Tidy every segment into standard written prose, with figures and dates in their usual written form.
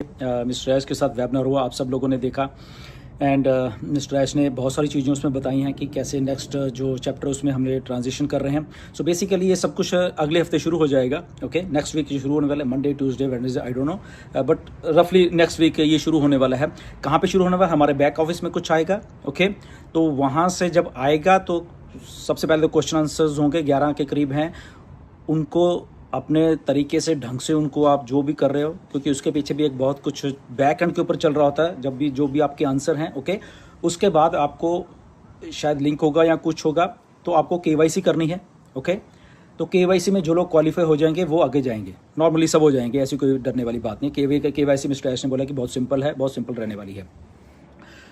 Mister ऐश के साथ webinar हुआ, आप सब लोगों ने देखा। एंड मिस्टर ऐश ने बहुत सारी चीज़ें उसमें बताई हैं कि कैसे नेक्स्ट जो चैप्टर उसमें हमने ट्रांजिशन कर रहे हैं। सो बेसिकली ये सब कुछ अगले हफ्ते शुरू हो जाएगा। ओके, नेक्स्ट वीक ये शुरू होने वाला है, Monday Tuesday Wednesday, I don't know, but रफली नेक्स्ट वीक ये शुरू होने वाला है। कहाँ पे शुरू होने वाला है? हमारे बैक ऑफिस में कुछ आएगा। ओके, तो वहाँ से जब आएगा तो सबसे पहले तो क्वेश्चन आंसर्स होंगे, 11 के करीब हैं। उनको अपने तरीके से ढंग से उनको आप जो भी कर रहे हो, क्योंकि उसके पीछे भी एक बहुत कुछ बैक एंड के ऊपर चल रहा होता है, जब भी जो भी आपके आंसर हैं। ओके, उसके बाद आपको शायद लिंक होगा या कुछ होगा, तो आपको केवाईसी करनी है। ओके, तो केवाईसी में जो लोग क्वालिफाई हो जाएंगे वो आगे जाएंगे, नॉर्मली सब हो जाएंगे, ऐसी कोई डरने वाली बात नहीं। केवाईसी मिस्टर ऐश ने बोला कि बहुत सिंपल है, बहुत सिंपल रहने वाली है।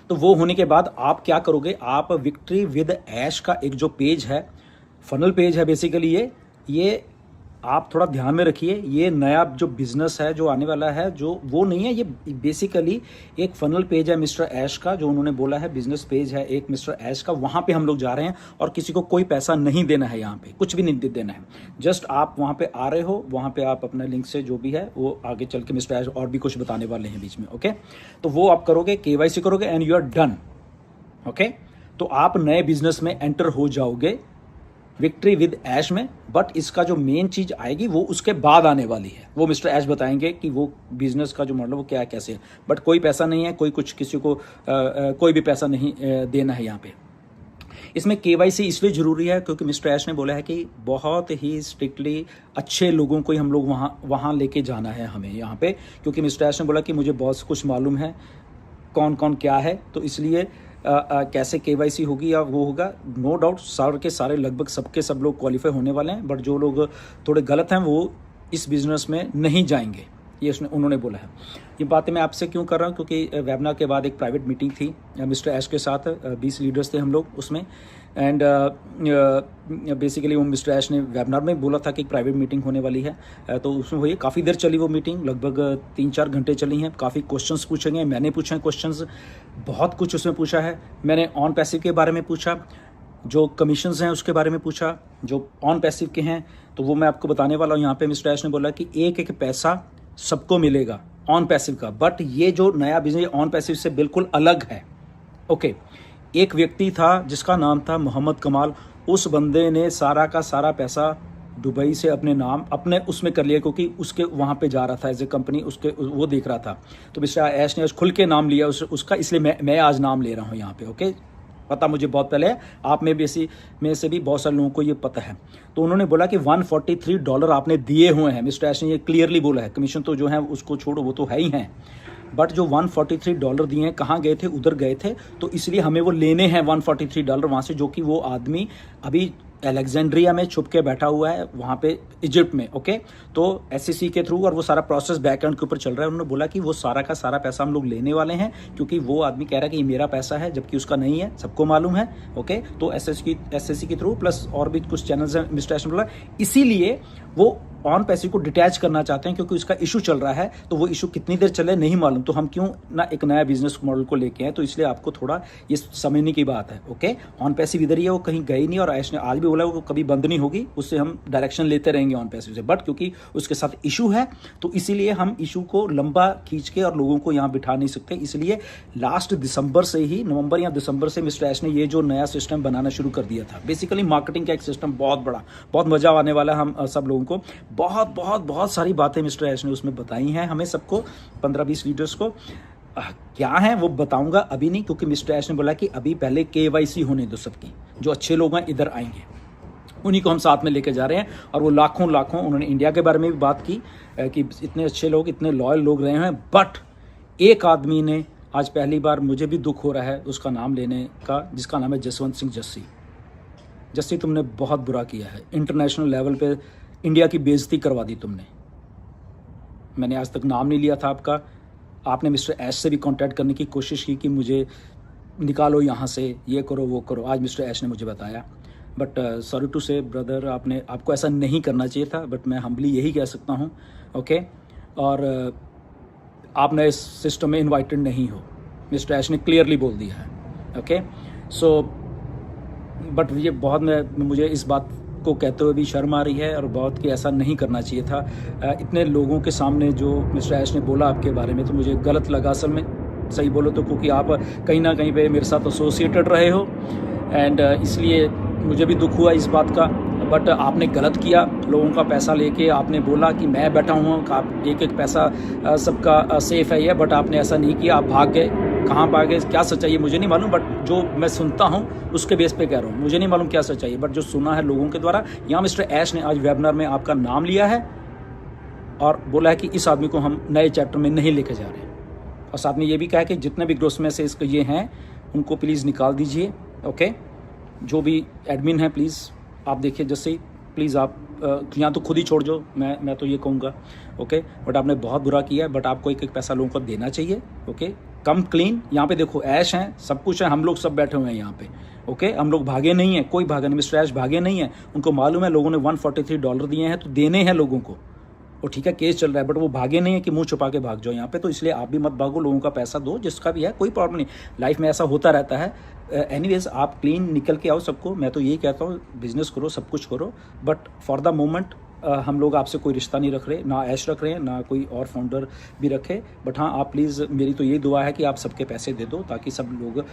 तो वो होने के बाद आप क्या करोगे, आप विक्ट्री विद ऐश का एक जो पेज है, फनल पेज है बेसिकली, ये आप थोड़ा ध्यान में रखिए। ये नया जो बिजनेस है जो आने वाला है, जो वो नहीं है, ये बेसिकली एक फनल पेज है मिस्टर ऐश का, जो उन्होंने बोला है बिजनेस पेज है एक मिस्टर ऐश का। वहाँ पे हम लोग जा रहे हैं और किसी को कोई पैसा नहीं देना है, यहाँ पे कुछ भी नहीं देना है। जस्ट आप वहाँ पे आ रहे हो, वहाँ पे आप अपना लिंक से जो भी है वो आगे चल के मिस्टर ऐश और भी कुछ बताने वाले हैं बीच में। ओके, तो वो आप करोगे, केवाईसी करोगे and you are done. Okay, तो आप नए बिजनेस में एंटर हो जाओगे विक्ट्री विद ऐश में। बट इसका जो मेन चीज आएगी वो उसके बाद आने वाली है, वो मिस्टर ऐश बताएंगे कि वो बिजनेस का जो मॉडल वो क्या है, कैसे है। बट कोई पैसा नहीं है, कोई कुछ किसी को कोई भी पैसा नहीं देना है यहाँ पे। इसमें केवाईसी इसलिए जरूरी है क्योंकि मिस्टर ऐश ने बोला है कि बहुत ही स्ट्रिक्टली अच्छे लोगों को ही हम लोग वहाँ लेके जाना है हमें यहाँ पे, क्योंकि मिस्टर ऐश ने बोला कि मुझे बहुत कुछ मालूम है कौन कौन क्या है, तो इसलिए कैसे केवाईसी होगी या वो होगा। नो डाउट सारे के सारे लगभग सबके सब लोग क्वालिफाई होने वाले हैं, बट जो लोग थोड़े गलत हैं वो इस बिज़नेस में नहीं जाएंगे, ये उन्होंने बोला है। ये बातें मैं आपसे क्यों कर रहा हूँ, क्योंकि वेबिनार के बाद एक प्राइवेट मीटिंग थी मिस्टर ऐश के साथ, 20 लीडर्स थे हम लोग उसमें। एंड बेसिकली वो मिस्टर ऐश ने वेबिनार में बोला था कि एक प्राइवेट मीटिंग होने वाली है, तो उसमें हुई काफ़ी देर चली वो मीटिंग, लगभग 3-4 घंटे चली हैं। काफ़ी क्वेश्चंस पूछे गए, मैंने पूछे हैं क्वेश्चंस, बहुत कुछ उसमें पूछा है। मैंने ऑन पैसिव के बारे में पूछा, जो कमीशंस हैं उसके बारे में पूछा, जो ऑन पैसिव के हैं तो वो मैं आपको बताने वाला हूँ। यहाँ पे मिस्टर ऐश ने बोला कि एक एक पैसा सबको मिलेगा ऑन पैसिव का, बट ये जो नया बिजनेस ऑन पैसिव से बिल्कुल अलग है। ओके, एक व्यक्ति था जिसका नाम था मोहम्मद कमाल, उस बंदे ने सारा का सारा पैसा दुबई से अपने नाम अपने उसमें कर लिया, क्योंकि उसके वहाँ पे जा रहा था एज ए कंपनी, उसके वो देख रहा था। तो मिस्टर ऐश ने खुल के नाम लिया उसका, इसलिए मैं आज नाम ले रहा हूँ यहाँ पे। ओके, पता मुझे बहुत पहले है, आप में से भी बहुत सारे लोगों को ये पता है। तो उन्होंने बोला कि $143 आपने दिए हुए हैं, मिस्टर ऐश ने ये क्लियरली बोला है। कमीशन तो जो है उसको छोड़ो, वो तो है ही हैं, बट जो $143 दिए हैं कहाँ गए थे, उधर गए थे, तो इसलिए हमें वो लेने हैं $143 वहाँ से, जो कि वो आदमी अभी अलेक्जेंड्रिया में छुप के बैठा हुआ है वहाँ पे इजिप्ट में। ओके, तो एससीसी के थ्रू, और वो सारा प्रोसेस बैक एंड के ऊपर चल रहा है। उन्होंने बोला कि वो सारा का सारा पैसा हम लोग लेने वाले हैं, क्योंकि वो आदमी कह रहा है कि ये मेरा पैसा है, जबकि उसका नहीं है, सबको मालूम है। ओके, तो एसएससी के थ्रू प्लस और भी कुछ चैनल्स हैं मिस्टर ऐश ने बोला, इसीलिए वो ऑन पैसिव को डिटैच करना चाहते हैं, क्योंकि उसका इशू चल रहा है। तो वो इशू कितनी देर चले नहीं मालूम, तो हम क्यों ना एक नया बिजनेस मॉडल को लेके आए, तो इसलिए आपको थोड़ा ये समझने की बात है। ओके, ऑन पैसिव इधर ही है, वो कहीं गई नहीं, और ऐश ने आज भी बोला वो कभी बंद नहीं होगी, उससे हम डायरेक्शन लेते रहेंगे ऑन पैसिव से। बट क्योंकि उसके साथ इशू है, तो इसीलिए हम इशू को लंबा खींच के और लोगों को यहाँ बिठा नहीं सकते, इसलिए लास्ट दिसंबर से ही, नवंबर या दिसंबर से मिस्टर ऐश ने ये जो नया सिस्टम बनाना शुरू कर दिया था। बेसिकली मार्केटिंग का एक सिस्टम बहुत बड़ा, बहुत मजा आने वाला है हम सब लोगों को। बहुत बहुत बहुत सारी बातें मिस्टर ऐश ने उसमें बताई हैं हमें सबको, 15-20 लीडर्स को। क्या है वो बताऊंगा अभी नहीं, क्योंकि मिस्टर ऐश ने बोला कि अभी पहले केवाईसी होने दो सबकी, जो अच्छे लोग हैं इधर आएंगे, उन्हीं को हम साथ में लेके जा रहे हैं। और वो लाखों उन्होंने इंडिया के बारे में भी बात की कि इतने अच्छे लोग, इतने लॉयल लोग रहे हैं, बट एक आदमी ने आज पहली बार, मुझे भी दुख हो रहा है उसका नाम लेने का, जिसका नाम है जसवंत सिंह जस्सी। जस्सी, तुमने बहुत बुरा किया है, इंटरनेशनल लेवल पे इंडिया की बेइज्जती करवा दी तुमने। मैंने आज तक नाम नहीं लिया था आपका, आपने मिस्टर ऐश से भी कांटेक्ट करने की कोशिश की कि मुझे निकालो यहाँ से, ये करो वो करो। आज मिस्टर ऐश ने मुझे बताया, बट सॉरी टू से ब्रदर, आपको ऐसा नहीं करना चाहिए था, बट मैं हम्बली यही कह सकता हूँ। ओके, और आप नए सिस्टम में इन्वाइटेड नहीं हो, मिस्टर ऐश ने क्लियरली बोल दिया है। ओके, सो बट ये बहुत मुझे इस बात को कहते हुए भी शर्म आ रही है और बहुत कि ऐसा नहीं करना चाहिए था। इतने लोगों के सामने जो मिस्टर ऐश ने बोला आपके बारे में तो मुझे गलत लगा असल में, सही बोलो तो, क्योंकि आप कहीं ना कहीं पे मेरे साथ एसोसिएटेड रहे हो एंड इसलिए मुझे भी दुख हुआ इस बात का। बट आपने गलत किया, लोगों का पैसा लेके आपने बोला कि मैं बैठा हूँ, आप एक एक पैसा सबका सेफ है ये, बट आपने ऐसा नहीं किया, आप भाग गए। कहाँ भाग गए, क्या सच्चाई है मुझे नहीं मालूम, बट जो मैं सुनता हूँ उसके बेस पे कह रहा हूँ, मुझे नहीं मालूम क्या सच्चाई है, बट जो सुना है लोगों के द्वारा। यहाँ मिस्टर ऐश ने आज वेबिनार में आपका नाम लिया है और बोला है कि इस आदमी को हम नए चैप्टर में नहीं लेके जा रहे हैं, और साथ में ये भी कहा है कि जितने भी ग्रोस में से इसके ये हैं उनको प्लीज़ निकाल दीजिए। ओके, जो भी एडमिन है प्लीज़ आप देखिए, जैसे प्लीज़ आप यहाँ तो खुद ही छोड़ दो, मैं तो ये कहूँगा। ओके, बट आपने बहुत बुरा किया है, बट आपको एक एक पैसा लोगों को देना चाहिए। ओके, कम क्लीन। यहाँ पे देखो ऐश हैं, सब कुछ है, हम लोग सब बैठे हुए हैं यहाँ पे। ओके, हम लोग भागे नहीं हैं, कोई भागा नहीं, मिस्टर ऐश भागे नहीं है। उनको मालूम है लोगों ने $143 दिए हैं तो देने हैं लोगों को, और ठीक है केस चल रहा है, बट वो भागे नहीं है कि मुंह छुपा के भाग जाओ यहाँ पे। तो इसलिए आप भी मत भागो, लोगों का पैसा दो, जिसका भी है, कोई प्रॉब्लम नहीं, लाइफ में ऐसा होता रहता है। एनीवेज आप क्लीन निकल के आओ सबको, मैं तो यही कहता हूँ, बिजनेस करो, सब कुछ करो, बट फॉर द मोमेंट हम लोग आपसे कोई रिश्ता नहीं रख रहे, ना ऐश रख रहे हैं, ना कोई और फाउंडर भी रखे। बट हाँ, आप प्लीज़, मेरी तो यही दुआ है कि आप सबके पैसे दे दो, ताकि सब लोग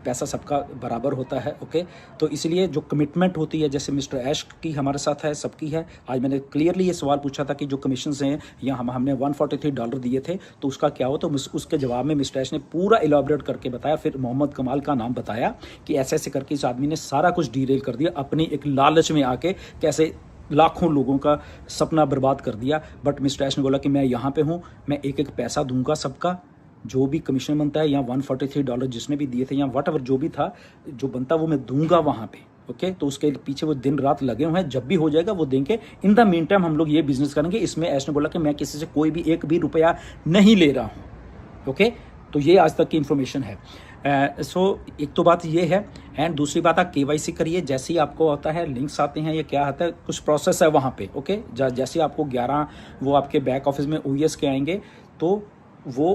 पैसा सबका बराबर होता है। ओके, तो इसलिए जो कमिटमेंट होती है, जैसे मिस्टर ऐश की हमारे साथ है, सबकी है। आज मैंने क्लियरली ये सवाल पूछा था कि जो कमीशंस हैं या हमने $143 दिए थे तो उसका क्या हो, तो उसके जवाब में मिस्टर ऐश ने पूरा इलाबरेट करके बताया। फिर मोहम्मद कमाल का नाम बताया कि ऐसे ऐसे करके इस आदमी ने सारा कुछ डिटेल कर दिया, अपनी एक लालच में आके कैसे लाखों लोगों का सपना बर्बाद कर दिया। बट मिस्टर ऐश ने बोला कि मैं यहाँ पे हूँ, मैं एक एक पैसा दूंगा सबका, जो भी कमीशन बनता है, या $143 जिसने भी दिए थे, या वट एवर जो भी था, जो बनता वो मैं दूंगा वहाँ पे। ओके, तो उसके पीछे वो दिन रात लगे हुए हैं, जब भी हो जाएगा वो देंगे। इन द मीन टाइम हम लोग ये बिजनेस करेंगे। इसमें ऐश ने बोला कि मैं किसी से कोई भी एक भी रुपया नहीं ले रहा हूँ। ओके, तो ये आज तक की इन्फॉर्मेशन है। सो एक तो बात ये है, एंड दूसरी बात आप KYC करिए। जैसे ही आपको आता है लिंक्स आते हैं, या क्या आता है, कुछ प्रोसेस है वहाँ पे। ओके, जैसे आपको 11 वो आपके बैक ऑफिस में OES के आएंगे, तो वो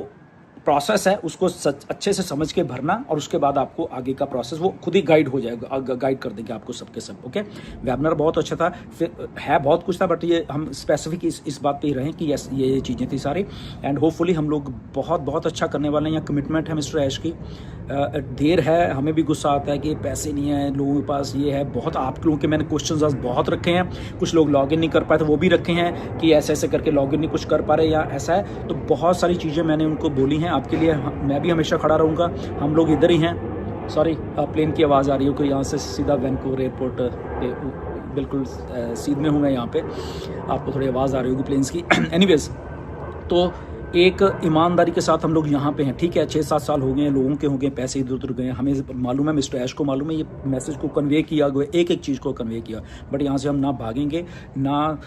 प्रोसेस है, उसको अच्छे से समझ के भरना, और उसके बाद आपको आगे का प्रोसेस वो खुद ही गाइड हो जाएगा, गाइड कर देंगे आपको सबके सब। ओके, वेबिनार बहुत अच्छा था, फिर है बहुत कुछ था, बट ये हम स्पेसिफिक इस बात पे ही रहें कि यस ये चीज़ें थी सारी। एंड होपफुली हम लोग बहुत बहुत अच्छा करने वाले हैं। यहाँ कमिटमेंट है मिस्टर ऐश की। देर है, हमें भी गुस्सा आता है कि पैसे नहीं है लोगों के पास, ये है बहुत। आप लोगों के मैंने क्वेश्चन आज बहुत रखे हैं, कुछ लोग लॉगिन नहीं कर पाए तो वो भी रखे हैं कि ऐसे ऐसे करके लॉगिन नहीं कुछ कर पा रहे या ऐसा है, तो बहुत सारी चीज़ें मैंने उनको बोली हैं आपके लिए। मैं भी हमेशा खड़ा रहूँगा, हम लोग इधर ही हैं। सॉरी, प्लेन की आवाज़ आ रही है, कोई यहाँ से सीधा वैंकूवर एयरपोर्ट पे बिल्कुल सीध में हूँ मैं यहाँ पे, आपको थोड़ी आवाज़ आ रही होगी प्लेन्स की। एनीवेज, तो एक ईमानदारी के साथ हम लोग यहाँ पे हैं। ठीक है, 6-7 साल हो गए हैं, लोगों के हो गए, पैसे इधर उधर गए, हमें मालूम है, मिस्टर ऐश को मालूम है, ये मैसेज को कन्वे किया गया, एक एक चीज़ को कन्वे किया। बट यहाँ से हम ना भागेंगे, ना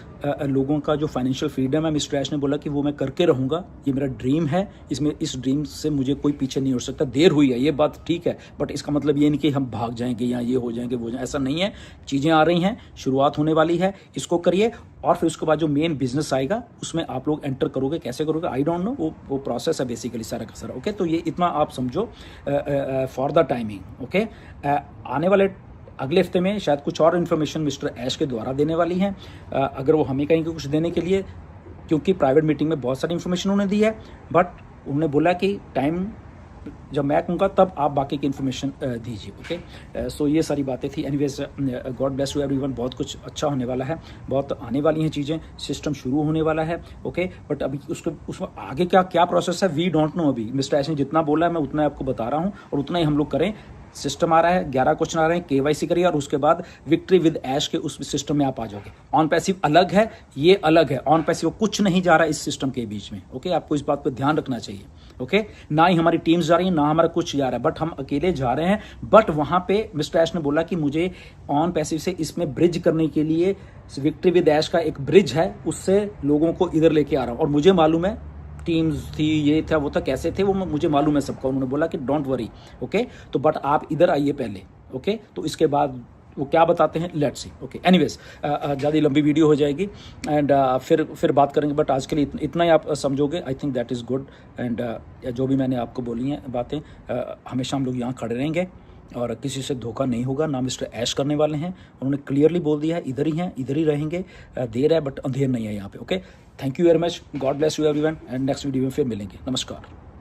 लोगों का जो फाइनेंशियल फ्रीडम है, मिस्टर ऐश ने बोला कि वो मैं करके रहूँगा, ये मेरा ड्रीम है, इसमें इस ड्रीम से मुझे कोई पीछे नहीं हो सकता। देर हुई है ये बात ठीक है, बट इसका मतलब ये नहीं कि हम भाग जाएंगे या ये हो जाएंगे वो जाएंगे, ऐसा नहीं है। चीज़ें आ रही हैं, शुरुआत होने वाली है, इसको करिए, और फिर उसके बाद जो मेन बिजनेस आएगा उसमें आप लोग एंटर करोगे। कैसे करोगे आई डोंट नो, वो प्रोसेस है बेसिकली सारा का सारा। ओके, तो ये इतना आप समझो फॉर द टाइमिंग। ओके, आने वाले अगले हफ्ते में शायद कुछ और इन्फॉर्मेशन मिस्टर ऐश के द्वारा देने वाली हैं, अगर वो हमें कहेंगे कुछ देने के लिए, क्योंकि प्राइवेट मीटिंग में बहुत सारी इन्फॉर्मेशन उन्होंने दी है, बट उन्होंने बोला कि टाइम जब मैं कहूँगा तब आप बाकी की इन्फॉर्मेशन दीजिए। ओके, सो ये सारी बातें थी। Anyways, God bless you everyone. बहुत कुछ अच्छा होने वाला है, बहुत आने वाली हैं चीज़ें, सिस्टम शुरू होने वाला है। ओके, बट अभी उसमें आगे क्या प्रोसेस है वी डोंट नो। अभी मिस्टर ऐश ने जितना बोला है मैं उतना आपको बता रहा हूँ, और उतना ही हम लोग करें। सिस्टम आ रहा है, 11 क्वेश्चन आ रहे हैं, KYC करिए, और उसके बाद विक्ट्री विद ऐश के उस सिस्टम में आप आ जाओगे। ऑन पैसिव अलग है, ये अलग है। ऑन पैसिव कुछ नहीं जा रहा है इस सिस्टम के बीच में। ओके, आपको इस बात पर ध्यान रखना चाहिए। ओके, ना ही हमारी टीम्स जा रही है, ना हमारा कुछ जा रहा है, बट हम अकेले जा रहे हैं। बट वहां पे मिस्टर ऐश ने बोला कि मुझे ऑन पैसिव से इसमें ब्रिज करने के लिए विक्ट्री विद ऐश का एक ब्रिज है, उससे लोगों को इधर लेके आ रहा हूँ। और मुझे मालूम है टीम्स थी, ये था वो था, कैसे थे वो मुझे मालूम है सबका। उन्होंने बोला कि डोंट वरी। ओके, तो बट आप इधर आइए पहले। ओके, तो इसके बाद वो क्या बताते हैं, लेट्स सी। ओके, एनीवेज, ज़्यादा लंबी वीडियो हो जाएगी, एंड फिर बात करेंगे, बट आज के लिए इतना ही आप समझोगे। I think that is good. And जो भी मैंने आपको बोली हैं बातें, हमेशा हम लोग यहाँ खड़े रहेंगे, और किसी से धोखा नहीं होगा, ना मिस्टर ऐश करने वाले हैं। उन्होंने क्लियरली बोल दिया है इधर ही हैं, इधर ही रहेंगे। देर है बट अंधेर नहीं है यहाँ पे। Okay, thank you very much, God bless you everyone, and next video में फिर मिलेंगे। नमस्कार।